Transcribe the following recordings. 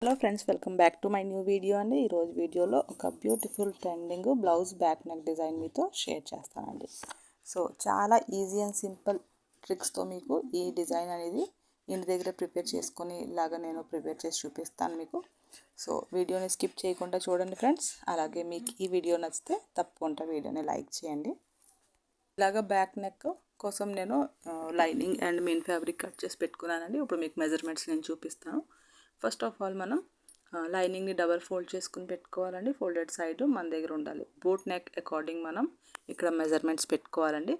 Hello friends, welcome back to my new video అండి. ఈరోజు వీడియోలో ఒక beautiful trending blouse back neck design మీతో షేర్ చేస్తానండి. సో చాలా ఈజీ అండ్ సింపుల్ ట్రిక్స్తో మీకు ఈ డిజైన్ అనేది ఇంటి దగ్గర ప్రిపేర్ చేసుకొని ఇలాగా నేను ప్రిపేర్ చేసి చూపిస్తాను మీకు. సో వీడియోని స్కిప్ చేయకుండా చూడండి ఫ్రెండ్స్. అలాగే మీకు ఈ వీడియో నచ్చితే తప్పకుండా వీడియోని లైక్ చేయండి. ఇలాగ బ్యాక్ నెక్ కోసం నేను lining and main fabric cut చేసి పెట్టుకున్నానండి. ఇప్పుడు మీకు మెజర్మెంట్స్ నేను చూపిస్తాను. ఫస్ట్ ఆఫ్ ఆల్ మనం లైనింగ్ని డబల్ ఫోల్డ్ చేసుకుని పెట్టుకోవాలండి. ఫోల్డెడ్ సైడ్ మన దగ్గర ఉండాలి. బోట్ నెక్ అకార్డింగ్ మనం ఇక్కడ మెజర్మెంట్స్ పెట్టుకోవాలండి.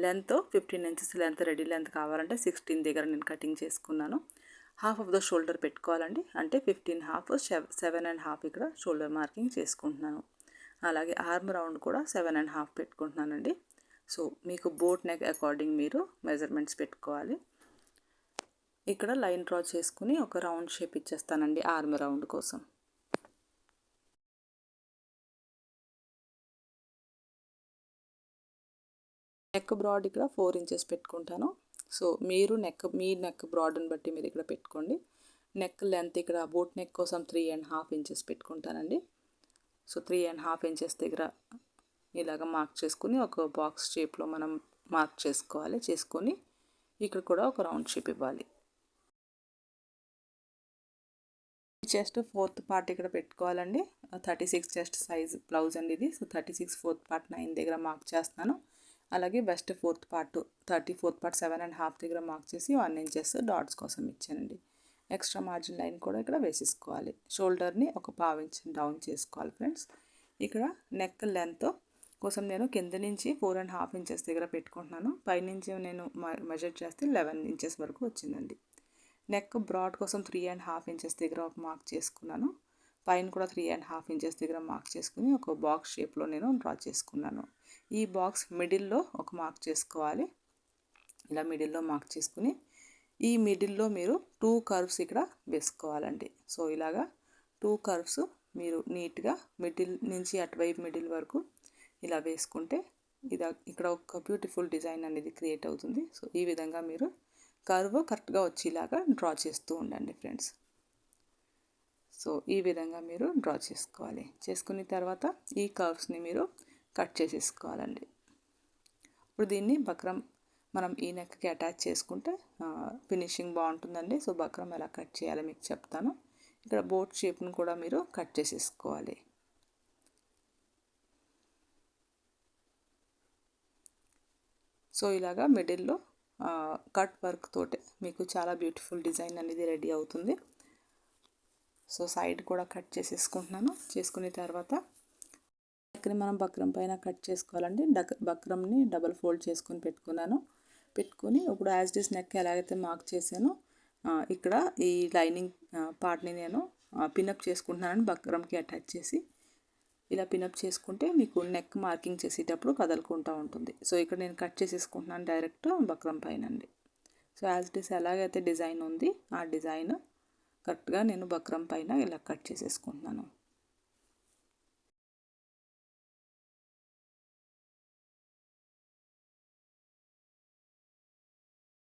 Length 15 inches length ready length కావాలంటే 16 దగ్గర నేను కటింగ్ చేసుకున్నాను. హాఫ్ ఆఫ్ ద షోల్డర్ పెట్టుకోవాలండి. అంటే 15 హాఫ్ 7.5 ఇక్కడ షోల్డర్ మార్కింగ్ చేసుకుంటున్నాను. అలాగే ఆర్మ్ రౌండ్ కూడా 7.5 పెట్టుకుంటున్నానండి. సో మీకు బోట్ నెక్ అకార్డింగ్ మీరు మెజర్మెంట్స్ పెట్టుకోవాలి. ఇక్కడ లైన్ డ్రా చేసుకుని ఒక రౌండ్ షేప్ ఇచ్చేస్తానండి ఆర్మ్ రౌండ్ కోసం. నెక్ బ్రాడ్ ఇక్కడ 4 ఇంచెస్ పెట్టుకుంటాను. సో మీరు మీ నెక్ బ్రాడ్ని బట్టి మీరు ఇక్కడ పెట్టుకోండి. నెక్ లెంత్ ఇక్కడ బోట్ నెక్ కోసం 3.5 ఇంచెస్ పెట్టుకుంటానండి. సో 3.5 ఇంచెస్ దగ్గర ఇలాగ మార్క్ చేసుకుని ఒక బాక్స్ షేప్లో మనం మార్క్ చేసుకోవాలి. చేసుకొని ఇక్కడ కూడా ఒక రౌండ్ షేప్ ఇవ్వాలి. చెస్ట్ ఫోర్త్ పార్ట్ ఇక్కడ పెట్టుకోవాలండి. 36 చెస్ట్ సైజ్ బ్లౌజ్ అండి ఇది. సో 36 ఫోర్త్ పార్ట్ 9 దగ్గర మార్క్ చేస్తున్నాను. అలాగే west fourth part 34th part 7.5 దగ్గర మార్క్ చేసి 1 ఇంచెస్ డాట్స్ కోసం ఇచ్చానండి. ఎక్స్ట్రా మార్జిన్ లైన్ కూడా ఇక్కడ వేసేసుకోవాలి. షోల్డర్ని ఒక 1/2 ఇంచ్ డౌన్ చేసుకోవాలి ఫ్రెండ్స్. ఇక్కడ నెక్ లెంత్ కోసం నేను కింద నుంచి 4.5 ఇంచెస్ దగ్గర పెట్టుకుంటున్నాను. పైనుంచి నేను మెజర్ చేస్తే 11 ఇంచెస్ వరకు వచ్చిందండి. నెక్ బ్రాడ్ కోసం 3.5 ఇంచెస్ దగ్గర ఒక మార్క్ చేసుకున్నాను. పైన కూడా 3.5 ఇంచెస్ దగ్గర మార్క్ చేసుకుని ఒక బాక్స్ షేప్లో నేను డ్రా చేసుకున్నాను. ఈ బాక్స్ మిడిల్లో ఒక మార్క్ చేసుకోవాలి. ఇలా మిడిల్లో మార్క్ చేసుకుని ఈ మిడిల్లో మీరు 2 కర్వ్స్ ఇక్కడ వేసుకోవాలండి. సో ఇలాగా 2 కర్వ్స్ మీరు నీట్గా మిడిల్ నుంచి అటువైపు మిడిల్ వరకు ఇలా వేసుకుంటే ఇక్కడ ఒక బ్యూటిఫుల్ డిజైన్ అనేది క్రియేట్ అవుతుంది. సో ఈ విధంగా మీరు కర్వ్ కరెక్ట్గా వచ్చేలాగా డ్రా చేస్తూ ఉండండి ఫ్రెండ్స్. సో ఈ విధంగా మీరు డ్రా చేసుకోవాలి. చేసుకున్న తర్వాత ఈ కర్వ్స్ని మీరు కట్ చేసేసుకోవాలండి. ఇప్పుడు దీన్ని బక్రం మనం ఈ నెక్కి అటాచ్ చేసుకుంటే ఫినిషింగ్ బాగుంటుందండి. సో బక్రం ఎలా కట్ చేయాలో మీకు చెప్తాను. ఇక్కడ బోట్ షేప్ను కూడా మీరు కట్ చేసేసుకోవాలి. సో ఇలాగా మిడిల్లో కట్ వర్క్ తోటి మీకు చాలా బ్యూటిఫుల్ డిజైన్ అనేది రెడీ అవుతుంది. సో సైడ్ కూడా కట్ చేసేసుకుంటున్నాను. చేసుకున్న తర్వాత నెక్ని మనం బక్రం పైన కట్ చేసుకోవాలండి. బక్రంని డబల్ ఫోల్డ్ చేసుకొని పెట్టుకుని ఇప్పుడు యాజ్ ఇట్ ఈస్ నెక్ ఎలాగైతే మార్క్ చేశానో ఇక్కడ ఈ లైనింగ్ పార్ట్ని నేను పినప్ చేసుకుంటున్నాను. బక్రంకి అటాచ్ చేసి ఇలా పినప్ చేసుకుంటే మీకు నెక్ మార్కింగ్ చేసేటప్పుడు కదలుకుంటూ ఉంటుంది. సో ఇక్కడ నేను కట్ చేసేసుకుంటున్నాను డైరెక్ట్ బక్రం పైన అండి. సో యాజ్ ఇట్ ఈస్ ఎలాగైతే డిజైన్ ఉంది ఆ డిజైన్ కరెక్ట్గా నేను బక్రం పైన ఇలా కట్ చేసేసుకుంటున్నాను.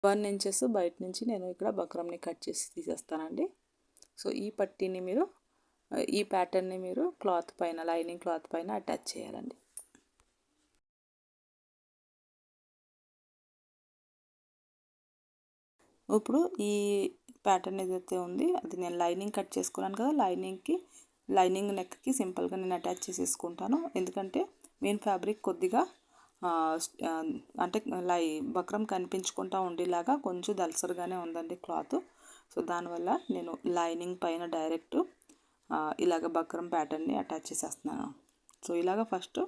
వన్ ఇంచెస్ బయట నుంచి నేను ఇక్కడ బక్రంని కట్ చేసి తీసేస్తానండి. సో ఈ పట్టీని మీరు ఈ ప్యాటర్న్ని మీరు క్లాత్ పైన లైనింగ్ క్లాత్ పైన అటాచ్ చేయాలండి. ఇప్పుడు ఈ ప్యాటర్న్ ఏదైతే ఉంది అది నేను లైనింగ్ కట్ చేసుకున్నాను కదా, లైనింగ్ నెక్కి సింపుల్గా నేను అటాచ్ చేసేసుకుంటాను. ఎందుకంటే మెయిన్ ఫ్యాబ్రిక్ కొద్దిగా అంటే బక్రం కనిపించుకుంటూ ఉండేలాగా కొంచెం దల్సరిగానే ఉందండి క్లాత్. సో దానివల్ల నేను లైనింగ్ పైన డైరెక్ట్ ఇలాగ బక్రం ప్యాటర్న్ని అటాచ్ చేసేస్తున్నాను. సో ఇలాగ ఫస్ట్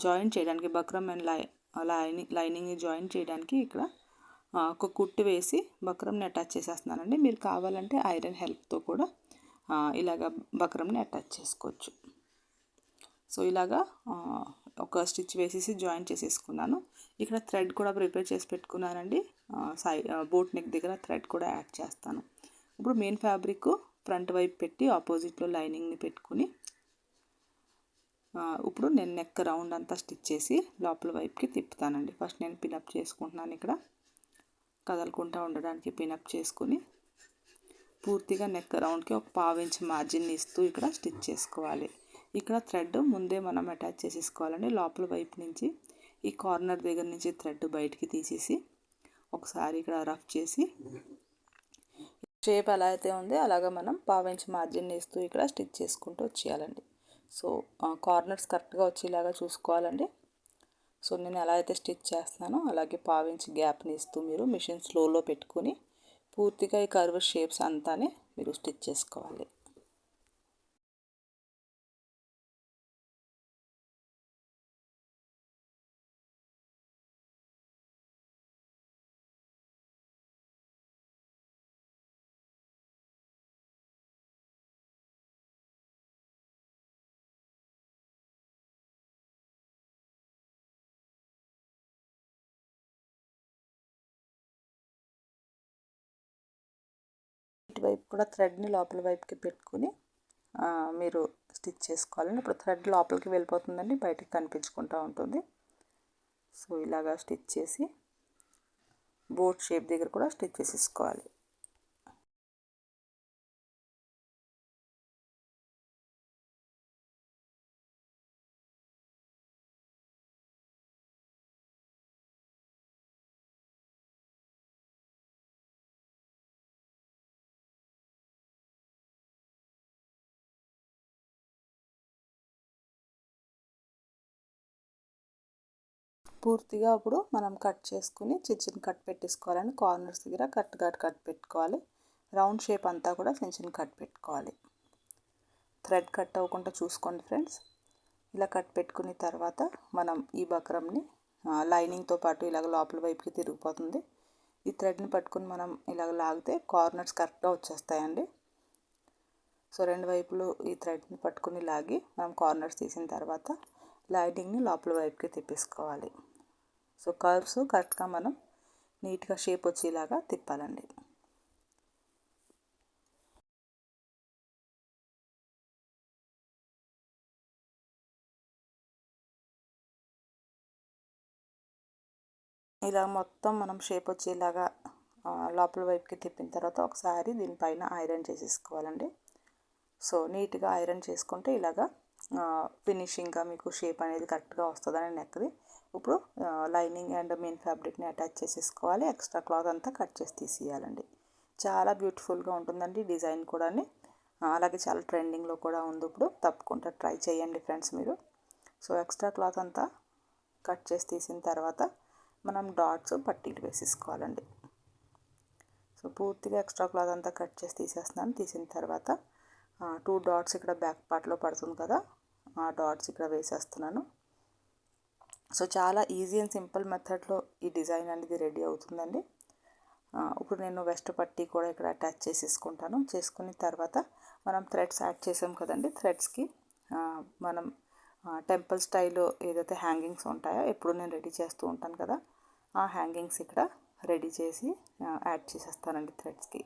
జాయిన్ చేయడానికి బక్రం అండ్ లైనింగ్ని జాయిన్ చేయడానికి ఇక్కడ ఒక కుట్టు వేసి బక్రంని అటాచ్ చేసేస్తున్నానండి. మీరు కావాలంటే ఐరన్ హెల్ప్తో కూడా ఇలాగ బక్రంని అటాచ్ చేసుకోవచ్చు. సో ఇలాగా ఒక స్టిచ్ వేసేసి జాయిన్ చేసేసుకున్నాను. ఇక్కడ థ్రెడ్ కూడా ప్రిపేర్ చేసి పెట్టుకున్నానండి. బోట్ నెక్ దగ్గర థ్రెడ్ కూడా యాడ్ చేస్తాను. ఇప్పుడు మెయిన్ ఫ్యాబ్రిక్ ఫ్రంట్ వైపు పెట్టి ఆపోజిట్లో లైనింగ్ని పెట్టుకుని ఇప్పుడు నేను నెక్ రౌండ్ అంతా స్టిచ్ చేసి లోపల వైపుకి తిప్పుతానండి. ఫస్ట్ నేను పినప్ చేసుకుంటున్నాను. ఇక్కడ కదలకుండా ఉండడానికి పినప్ చేసుకుని పూర్తిగా నెక్ రౌండ్కి ఒక పావించి మార్జిన్ ఇస్తూ ఇక్కడ స్టిచ్ చేసుకోవాలి. ఇక్కడ థ్రెడ్ ముందే మనం అటాచ్ చేసేసుకోవాలండి. లోపల వైపు నుంచి ఈ కార్నర్ దగ్గర నుంచి థ్రెడ్ బయటికి తీసేసి ఒకసారి ఇక్కడ రఫ్ చేసి షేప్ ఎలా అయితే ఉందో అలాగా మనం పావించి మార్జిన్ ఇస్తూ ఇక్కడ స్టిచ్ చేసుకుంటూ వచ్చేయాలండి. సో కార్నర్స్ కరెక్ట్గా వచ్చేలాగా చూసుకోవాలండి. సో నేను ఎలా అయితే స్టిచ్ చేస్తున్నానో అలాగే పావించి గ్యాప్ని ఇస్తూ మీరు మిషన్ స్లోలో పెట్టుకొని పూర్తిగా ఈ కర్వ్ షేప్స్ అంతానే మీరు స్టిచ్ చేసుకోవాలి. ఇటువైపు కూడా థ్రెడ్ని లోపల వైపుకి పెట్టుకుని మీరు స్టిచ్ చేసుకోవాలండి. ఇప్పుడు థ్రెడ్ లోపలికి వెళ్ళిపోతుందండి, బయటికి కనిపించుకుంటూ ఉంటుంది. సో ఇలాగా స్టిచ్ చేసి బోట్ షేప్ దగ్గర కూడా స్టిచ్ చేసేసుకోవాలి. పూర్తిగా ఇప్పుడు మనం కట్ చేసుకుని చిన్న కట్ పెట్టేసుకోవాలండి. కార్నర్స్ దగ్గర కట్ పెట్టుకోవాలి. రౌండ్ షేప్ అంతా కూడా చిన్న కట్ పెట్టుకోవాలి. థ్రెడ్ కట్ అవ్వకుండా చూసుకోండి ఫ్రెండ్స్. ఇలా కట్ పెట్టుకున్న తర్వాత మనం ఈ బక్రంని లైనింగ్తో పాటు ఇలాగ లోపల వైపుకి తిరిగిపోతుంది. ఈ థ్రెడ్ని పట్టుకుని మనం ఇలాగ లాగితే కార్నర్స్ కరెక్ట్గా వచ్చేస్తాయండి. సో రెండు వైపులు ఈ థ్రెడ్ని పట్టుకుని లాగి మనం కార్నర్స్ తీసిన తర్వాత లైనింగ్ని లోపల వైపుకి తిప్పేసుకోవాలి. సో కర్వ్స్ కరెక్ట్గా మనం నీట్గా షేప్ వచ్చేలాగా తిప్పాలండి. ఇలా మొత్తం మనం షేప్ వచ్చేలాగా లోపల వైపుకి తిప్పిన తర్వాత ఒకసారి దీనిపైన ఐరన్ చేసేసుకోవాలండి. సో నీట్గా ఐరన్ చేసుకుంటే ఇలాగా ఫినిషింగ్గా మీకు షేప్ అనేది కరెక్ట్గా వస్తుందని నెక్ది. ఇప్పుడు లైనింగ్ అండ్ మెయిన్ ఫ్యాబ్రిక్ని అటాచ్ చేసేసుకోవాలి. ఎక్స్ట్రా క్లాత్ అంతా కట్ చేసి తీసేయాలండి. చాలా బ్యూటిఫుల్గా ఉంటుందండి డిజైన్ కూడా. అలాగే చాలా ట్రెండింగ్లో కూడా ఉంది ఇప్పుడు. తప్పకుండా ట్రై చేయండి ఫ్రెండ్స్ మీరు. సో ఎక్స్ట్రా క్లాత్ అంతా కట్ చేసి తీసిన తర్వాత మనం డాట్స్ పట్టీలు వేసేసుకోవాలండి. సో పూర్తిగా ఎక్స్ట్రా క్లాత్ అంతా కట్ చేసి తీసేస్తున్నాను. తీసిన తర్వాత 2 డాట్స్ ఇక్కడ బ్యాక్ పార్ట్లో పడుతుంది కదా, ఆ డాట్స్ ఇక్కడ వేసేస్తున్నాను. సో చాలా ఈజీ అండ్ సింపుల్ మెథడ్లో ఈ డిజైన్ అనేది రెడీ అవుతుందండి. ఇప్పుడు నేను వెస్ట్ పట్టీ కూడా ఇక్కడ అటాచ్ చేసేసుకుంటాను. చేసుకున్న తర్వాత మనం థ్రెడ్స్ యాడ్ చేసాం కదండి, థ్రెడ్స్కి మనం టెంపుల్ స్టైల్లో ఏదైతే హ్యాంగింగ్స్ ఉంటాయో ఎప్పుడు నేను రెడీ చేస్తూ ఉంటాను కదా, ఆ హ్యాంగింగ్స్ ఇక్కడ రెడీ చేసి యాడ్ చేసేస్తానండి థ్రెడ్స్కి.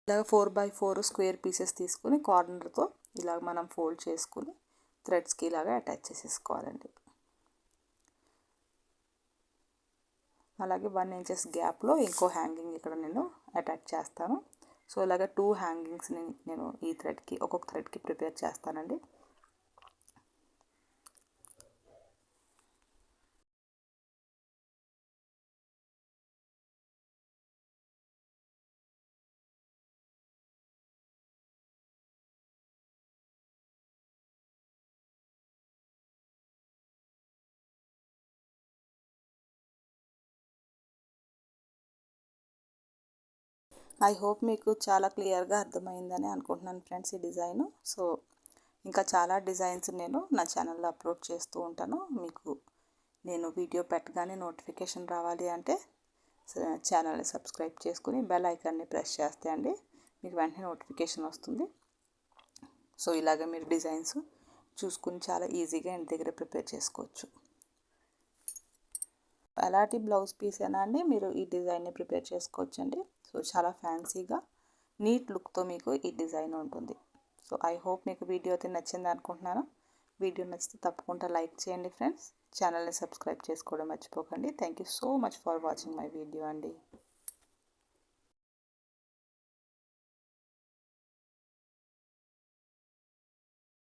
ఇలాగ 4x4 స్క్వేర్ పీసెస్ తీసుకుని కార్నర్తో ఇలాగ మనం ఫోల్డ్ చేసుకుని థ్రెడ్స్కి ఇలాగ అటాచ్ చేసేసుకోవాలండి. అలాగే 1 ఇంచెస్ గ్యాప్లో ఇంకో హ్యాంగింగ్ ఇక్కడ నేను అటాచ్ చేస్తాను. సో ఇలాగ 2 హ్యాంగింగ్స్ని నేను ఈ థ్రెడ్కి ఒక్కొక్క థ్రెడ్కి ప్రిపేర్ చేస్తానండి. ఐ హోప్ మీకు చాలా క్లియర్గా అర్థమైందని అనుకుంటున్నాను ఫ్రెండ్స్ ఈ డిజైను. సో ఇంకా చాలా డిజైన్స్ నేను నా ఛానల్లో అప్లోడ్ చేస్తూ ఉంటాను. మీకు నేను వీడియో పెట్టగానే నోటిఫికేషన్ రావాలి అంటే ఛానల్ని సబ్స్క్రైబ్ చేసుకుని బెల్ ఐకాన్ని ప్రెస్ చేస్తే అండి మీకు వెంటనే నోటిఫికేషన్ వస్తుంది. సో ఇలాగ మీరు డిజైన్స్ చూసుకుని చాలా ఈజీగా ఇంటి దగ్గర ప్రిపేర్ చేసుకోవచ్చు. ఎలాంటి బ్లౌజ్ పీస్ అయినా అండి మీరు ఈ డిజైన్ని ప్రిపేర్ చేసుకోవచ్చండి. సో చాలా ఫ్యాన్సీగా నీట్ లుక్తో మీకు ఈ డిజైన్ ఉంటుంది. సో ఐ హోప్ మీకు వీడియో అయితే నచ్చింది అనుకుంటున్నాను. వీడియో నచ్చితే తప్పకుండా లైక్ చేయండి ఫ్రెండ్స్. ఛానల్ని సబ్స్క్రైబ్ చేసుకోవడం మర్చిపోకండి. Thank you so much for watching my video అండి.